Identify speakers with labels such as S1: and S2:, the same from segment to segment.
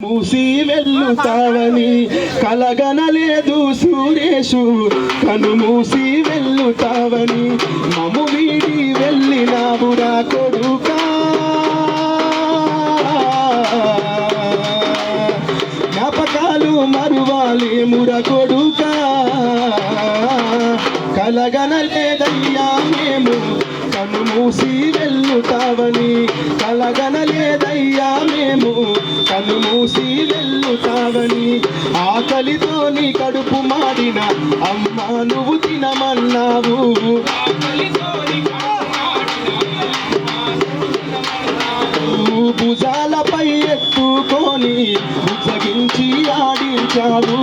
S1: మూసి వెళ్ళుతావని కలగనలేదు సురేషు కనుమూసి వెళ్ళుతావని మము వీడి వెళ్ళినావురా కొడుకా జ్ఞాపకాలు మరువాలేముర కొడుకా కలగనలేదయ్యా మేము కనుమూసి వెళ్ళుతావని కలగనలేదయ్యా మేము కనుమూసి వెళ్ళుతావని ఆకలితో నీ కడుపు మాడిన అమ్మ నువ్వు తినమన్నావు భుజాలపై ఎత్తుకొని బుజ్జగించి ఆడించావు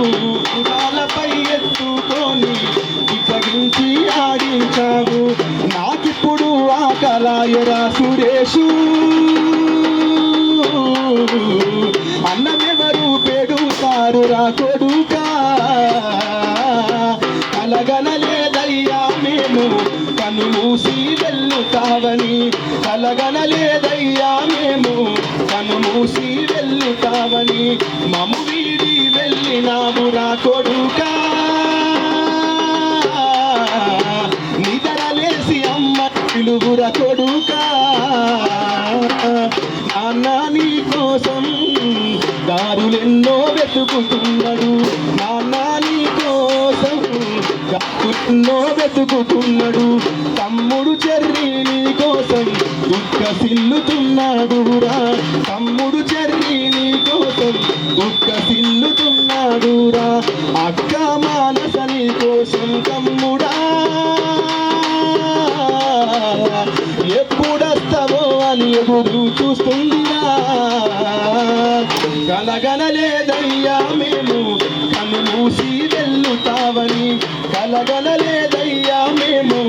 S1: భుజాలపై ఎత్తుకొని బుజ్జగించి ఆడించావు నాకిప్పుడు ఆకలాయరా సురేషు అన్నమెవరు పెడుతారురా కొడుకా కలగనలేదయ్యా మేము కనుమూసి వెళ్ళుతావని కలగనలేదయ్యా మేము కనుమూసి వెళ్ళుతావని మము వీడి వెళ్ళినావురా కొడుకా నిద్రలేసి అమ్మ పిలువురా కొడుకా నాన్న నీ కోసం దారులెన్నో వెతుకుతున్నాడు నాన్న నీ కోసం దారులెన్నో వెతుకుతున్నాడు తమ్ముడు చెర్రి నీ కోసం దుఃఖసిల్లుతున్నాడురా తమ్ముడు చెర్రి నీ కోసం దుఃఖసిల్లుతున్నాడురా అక్క మానస నీ కోసం తమ్ముడా ఎప్పుడొస్తావో అని ఎదురు చూస్తుందిరా కలగనలేదయ్యా మేము కనుమూసి వెళ్ళుతావని కలగనలేదయ్యా మేము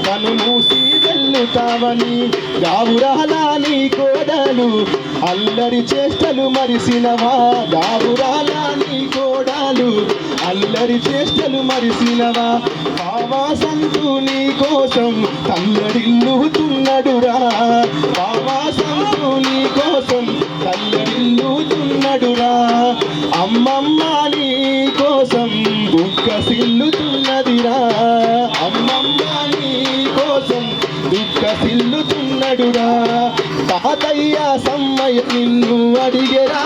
S1: కనుమూసి వెళ్ళుతావని గావురాలా నీ కోడలు అల్లరి చేష్టలు మరిసినవా గావురాలా నీ కోడలు అల్లరి చేష్టలు మరిసినవా బావాసంతు నీ కోసం తల్లడిల్లుతున్నడురా బావాసంతు నీ కోసం తల్లడిల్లుతున్నడురా అమ్మమ్మ నీ కోసం దుఃఖసిల్లుతున్నదిరా అమ్మమ్మ నీ కోసం దుఃఖసిల్లుతున్నడురా తాతయ్య సమ్మయ్య నిన్ను అడిగెరా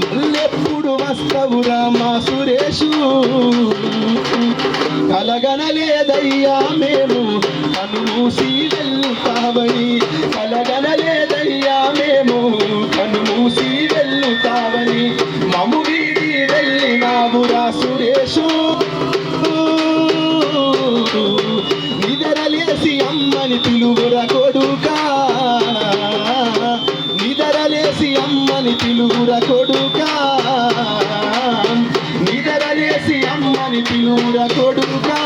S1: మళ్ళెప్పుడు వస్తవురా మా సురేషు కలగనలేదయ్యా మేము కనుమూసి వెళ్ళుతావని కలగనలేదయ్యా మేము కనుమూసి వెళ్ళుతావని మము వీడి వెళ్ళినావురా సురేషు నిద్రలేసి అమ్మని పిలువురా కొడుకా నిద్రలేసి అమ్మని పిలువురా కొడుకా నిద్రలేసి అమ్మని పిలువురా కొడుకా